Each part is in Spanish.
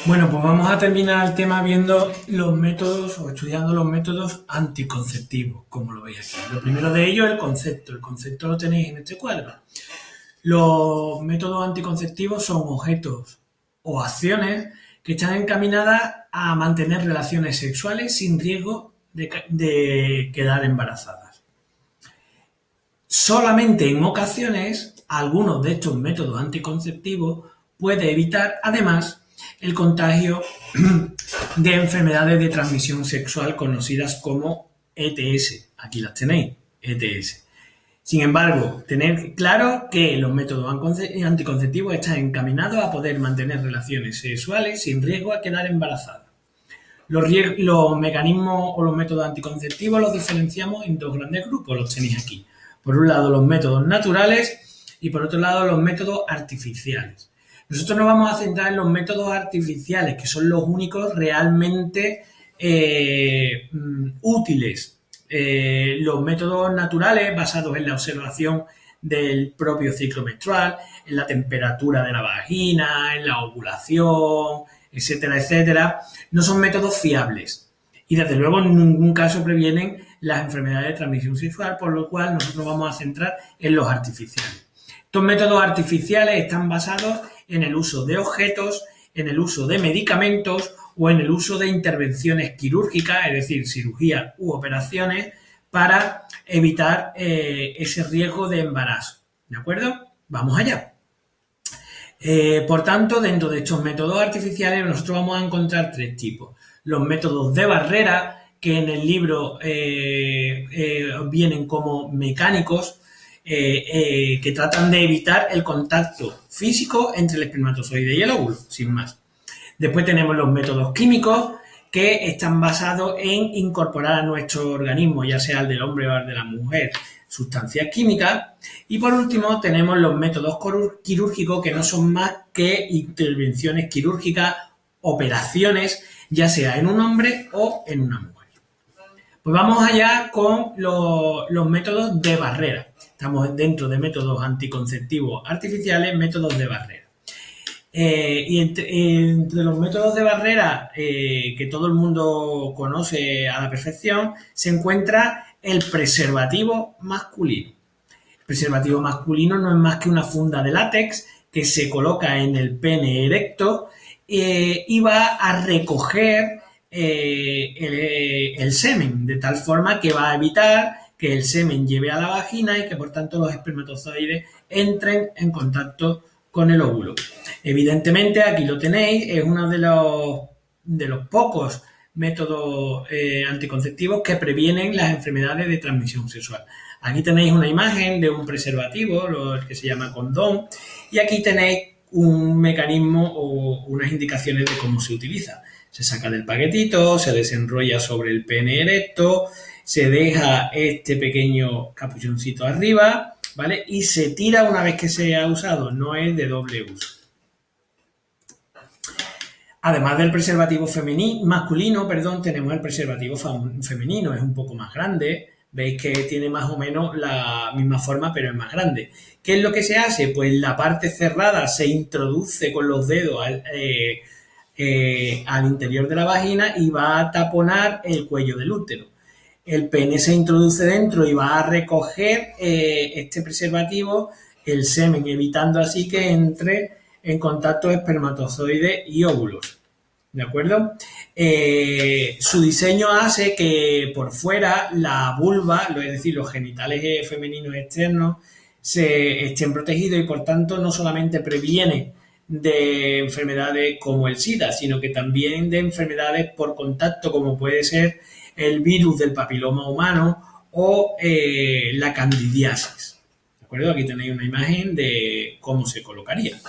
Bueno, pues vamos a terminar el tema viendo los métodos o estudiando los métodos anticonceptivos, como lo veis aquí. Lo primero de ellos es el concepto. El concepto lo tenéis en este cuadro. Los métodos anticonceptivos son objetos o acciones que están encaminadas a mantener relaciones sexuales sin riesgo de quedar embarazadas. Solamente en ocasiones, algunos de estos métodos anticonceptivos pueden evitar, además, el contagio de enfermedades de transmisión sexual conocidas como ETS. Aquí las tenéis, ETS. Sin embargo, tener claro que los métodos anticonceptivos están encaminados a poder mantener relaciones sexuales sin riesgo a quedar embarazada. Los mecanismos o los métodos anticonceptivos los diferenciamos en dos grandes grupos, los tenéis aquí. Por un lado, los métodos naturales y por otro lado, los métodos artificiales. Nosotros nos vamos a centrar en los métodos artificiales, que son los únicos realmente útiles. Los métodos naturales, basados en la observación del propio ciclo menstrual, en la temperatura de la vagina, en la ovulación, etcétera, etcétera, no son métodos fiables y desde luego en ningún caso previenen las enfermedades de transmisión sexual, por lo cual nosotros vamos a centrar en los artificiales. Estos métodos artificiales están basados en el uso de objetos, en el uso de medicamentos o en el uso de intervenciones quirúrgicas, es decir, cirugía u operaciones, para evitar ese riesgo de embarazo. ¿De acuerdo? Vamos allá. Por tanto, dentro de estos métodos artificiales nosotros vamos a encontrar tres tipos. Los métodos de barrera, que en el libro vienen como mecánicos, que tratan de evitar el contacto físico entre el espermatozoide y el óvulo, sin más. Después tenemos los métodos químicos, que están basados en incorporar a nuestro organismo, ya sea el del hombre o el de la mujer, sustancias químicas. Y por último tenemos los métodos quirúrgicos, que no son más que intervenciones quirúrgicas, operaciones, ya sea en un hombre o en una mujer. Pues vamos allá con los métodos de barrera. Estamos dentro de métodos anticonceptivos artificiales, métodos de barrera. Y entre los métodos de barrera que todo el mundo conoce a la perfección, se encuentra el preservativo masculino. El preservativo masculino no es más que una funda de látex que se coloca en el pene erecto y va a recoger el semen, de tal forma que va a evitar que el semen lleve a la vagina y que por tanto los espermatozoides entren en contacto con el óvulo. Evidentemente, aquí lo tenéis, es uno de los pocos métodos anticonceptivos que previenen las enfermedades de transmisión sexual. Aquí tenéis una imagen de un preservativo, el que se llama condón, y aquí tenéis un mecanismo o unas indicaciones de cómo se utiliza. Se saca del paquetito, se desenrolla sobre el pene erecto, se deja este pequeño capuchoncito arriba, ¿vale? Y se tira una vez que se ha usado, no es de doble uso. Además del preservativo masculino, tenemos el preservativo femenino, es un poco más grande, veis que tiene más o menos la misma forma, pero es más grande. ¿Qué es lo que se hace? Pues la parte cerrada se introduce con los dedos al interior de la vagina y va a taponar el cuello del útero. El pene se introduce dentro y va a recoger este preservativo, el semen, evitando así que entre en contacto espermatozoides y óvulos. ¿De acuerdo? Su diseño hace que por fuera la vulva, es decir, los genitales femeninos externos, se estén protegidos y por tanto no solamente previene de enfermedades como el SIDA, sino que también de enfermedades por contacto como puede ser el virus del papiloma humano o la candidiasis. ¿De acuerdo? Aquí tenéis una imagen de cómo se colocaría.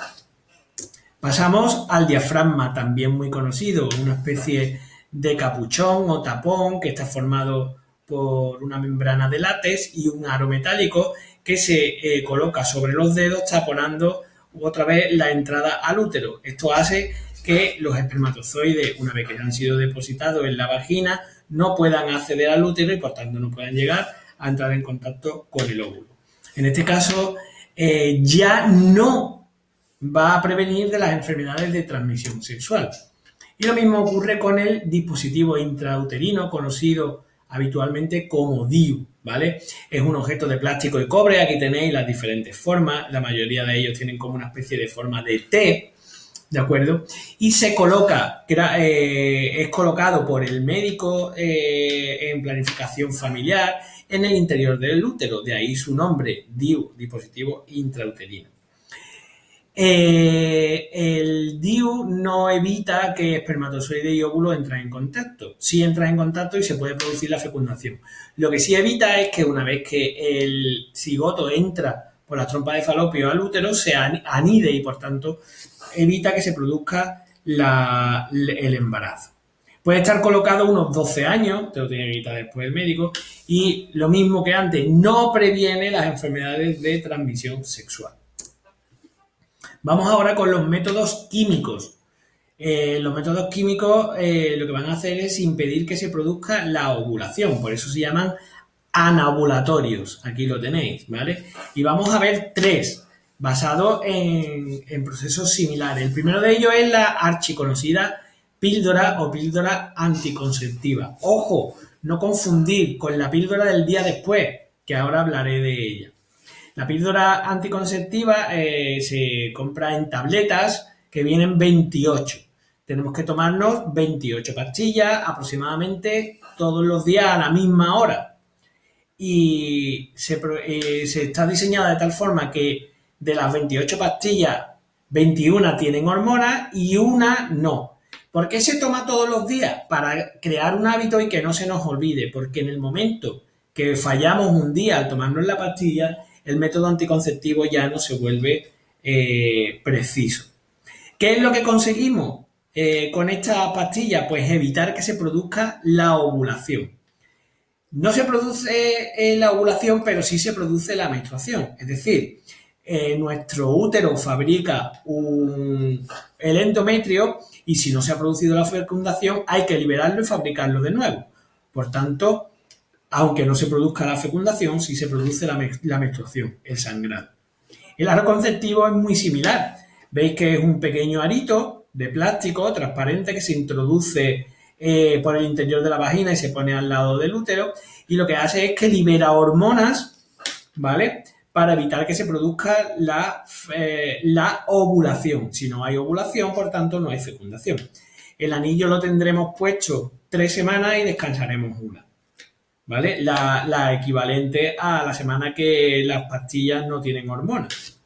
Pasamos al diafragma, también muy conocido, una especie de capuchón o tapón que está formado por una membrana de látex y un aro metálico que se coloca sobre los dedos taponando otra vez la entrada al útero. Esto hace que los espermatozoides, una vez que han sido depositados en la vagina, no puedan acceder al útero y por tanto no puedan llegar a entrar en contacto con el óvulo. En este caso ya no va a prevenir de las enfermedades de transmisión sexual. Y lo mismo ocurre con el dispositivo intrauterino, conocido habitualmente como DIU, ¿vale? Es un objeto de plástico y cobre, aquí tenéis las diferentes formas, la mayoría de ellos tienen como una especie de forma de T, ¿de acuerdo? Y se coloca, es colocado por el médico en planificación familiar en el interior del útero, de ahí su nombre, DIU, dispositivo intrauterino. El DIU no evita que espermatozoide y óvulo entren en contacto. Sí entran en contacto y se puede producir la fecundación. Lo que sí evita es que una vez que el cigoto entra por la trompa de falopio al útero, se anide y por tanto evita que se produzca el embarazo. Puede estar colocado unos 12 años, te lo tiene que quitar después el médico, y lo mismo que antes, no previene las enfermedades de transmisión sexual. Vamos ahora con los métodos químicos. Los métodos químicos lo que van a hacer es impedir que se produzca la ovulación, por eso se llaman anovulatorios. Aquí lo tenéis, ¿vale? Y vamos a ver tres, basados en procesos similares. El primero de ellos es la archiconocida píldora o píldora anticonceptiva. Ojo, no confundir con la píldora del día después, que ahora hablaré de ella. La píldora anticonceptiva se compra en tabletas que vienen 28. Tenemos que tomarnos 28 pastillas aproximadamente todos los días a la misma hora. Y se está diseñada de tal forma que de las 28 pastillas, 21 tienen hormonas y una no. ¿Por qué se toma todos los días? Para crear un hábito y que no se nos olvide, porque en el momento que fallamos un día al tomarnos la pastilla, el método anticonceptivo ya no se vuelve preciso. ¿Qué es lo que conseguimos con esta pastilla? Pues evitar que se produzca la ovulación. No se produce la ovulación, pero sí se produce la menstruación. Es decir, nuestro útero fabrica el endometrio y si no se ha producido la fecundación hay que liberarlo y fabricarlo de nuevo. Por tanto, aunque no se produzca la fecundación, sí se produce la menstruación, el sangrado. El aro conceptivo es muy similar. Veis que es un pequeño arito de plástico transparente que se introduce por el interior de la vagina y se pone al lado del útero y lo que hace es que libera hormonas, ¿vale? Para evitar que se produzca la ovulación. Si no hay ovulación, por tanto, no hay fecundación. El anillo lo tendremos puesto 3 semanas y descansaremos una. ¿Vale? La equivalente a la semana que las pastillas no tienen hormonas.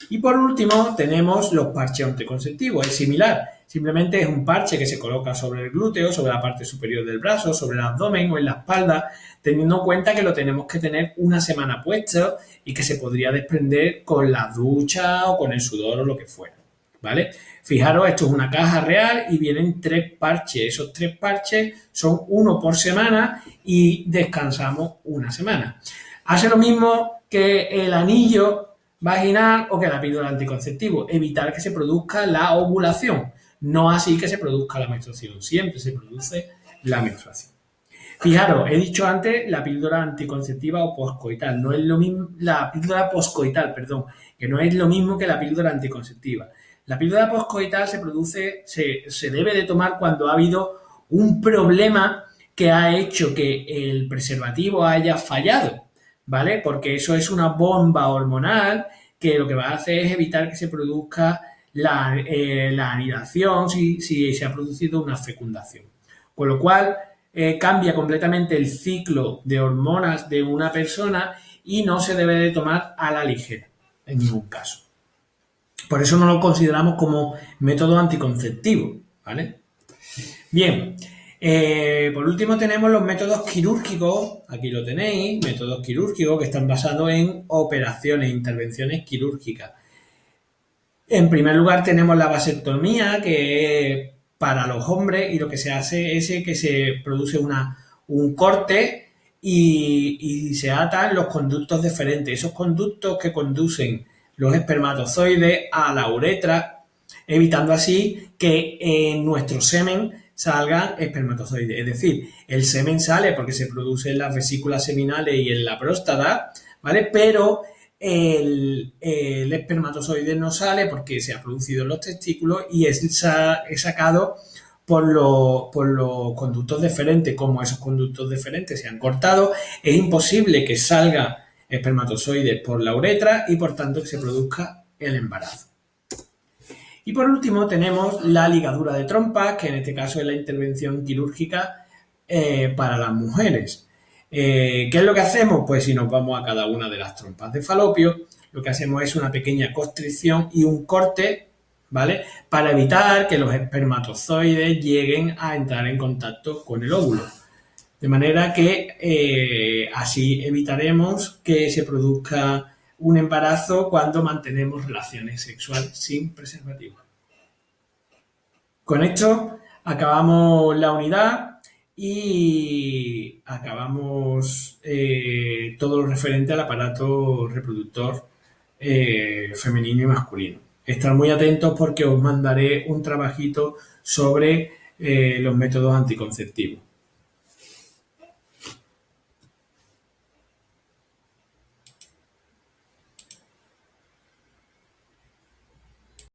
Y por último tenemos los parches anticonceptivos, es similar, simplemente es un parche que se coloca sobre el glúteo, sobre la parte superior del brazo, sobre el abdomen o en la espalda, teniendo en cuenta que lo tenemos que tener una semana puesto y que se podría desprender con la ducha o con el sudor o lo que fuera, ¿vale? Fijaros, esto es una caja real y vienen 3 parches. Esos 3 parches son 1 por semana y descansamos una semana. Hace lo mismo que el anillo vaginal o que la píldora anticonceptivo, evitar que se produzca la ovulación, no así que se produzca la menstruación, siempre se produce la menstruación. Fijaros, he dicho antes la píldora anticonceptiva o poscoital, no es lo mismo, la píldora poscoital, perdón, que no es lo mismo que la píldora anticonceptiva. La píldora poscoital se debe de tomar cuando ha habido un problema que ha hecho que el preservativo haya fallado, ¿vale? Porque eso es una bomba hormonal que lo que va a hacer es evitar que se produzca la anidación si se ha producido una fecundación. Con lo cual, cambia completamente el ciclo de hormonas de una persona y no se debe de tomar a la ligera, en ningún caso. Por eso no lo consideramos como método anticonceptivo, ¿vale? Bien, por último tenemos los métodos quirúrgicos, aquí lo tenéis, métodos quirúrgicos que están basados en operaciones, intervenciones quirúrgicas. En primer lugar tenemos la vasectomía, que es para los hombres y lo que se hace es que se produce un corte y se atan los conductos deferentes, esos conductos que conducen los espermatozoides a la uretra, evitando así que en nuestro semen salgan espermatozoides. Es decir, el semen sale porque se produce en las vesículas seminales y en la próstata, ¿vale? Pero el espermatozoide no sale porque se ha producido en los testículos y es sacado por los conductos deferentes. Como esos conductos deferentes se han cortado, es imposible que salga espermatozoides por la uretra y por tanto que se produzca el embarazo. Y por último tenemos la ligadura de trompas, que en este caso es la intervención quirúrgica para las mujeres. ¿Qué es lo que hacemos? Pues si nos vamos a cada una de las trompas de falopio, lo que hacemos es una pequeña constricción y un corte, ¿vale? Para evitar que los espermatozoides lleguen a entrar en contacto con el óvulo. De manera que así evitaremos que se produzca un embarazo cuando mantenemos relaciones sexuales sin preservativo. Con esto acabamos la unidad y acabamos todo lo referente al aparato reproductor femenino y masculino. Estar muy atentos porque os mandaré un trabajito sobre los métodos anticonceptivos.